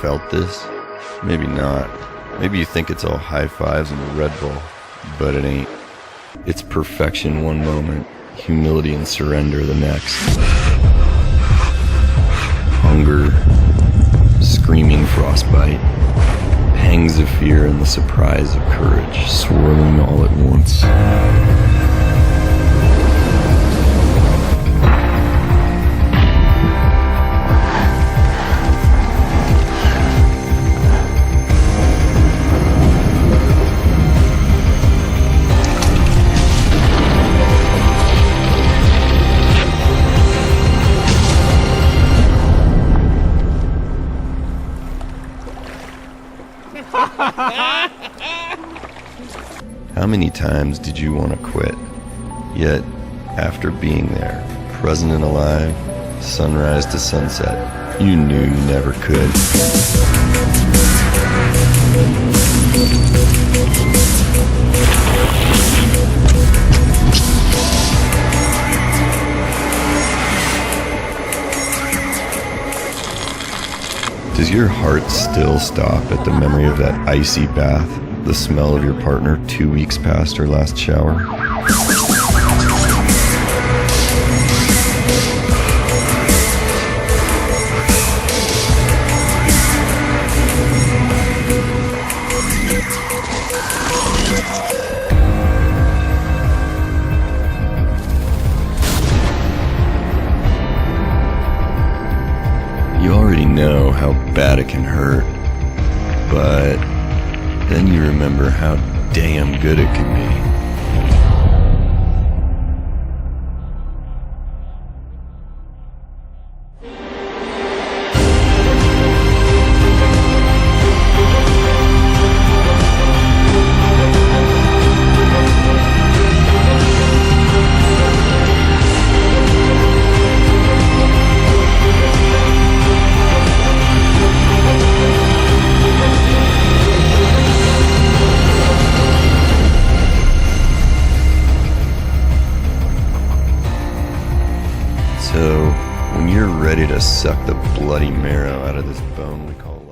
felt this? Maybe not. Maybe you think it's all high fives and a Red Bull, but it ain't. It's perfection one moment, humility and surrender the next. Hunger, screaming frostbite, pangs of fear and the surprise of courage swirling all at once. How many times did you want to quit? Yet, after being there, present and alive, sunrise to sunset, you knew you never could. Does your heart still stop at the memory of that icy bath? The smell of your partner 2 weeks past her last shower? You already know how bad it can hurt, but then you remember how damn good it can be. So, when you're ready to suck the bloody marrow out of this bone we call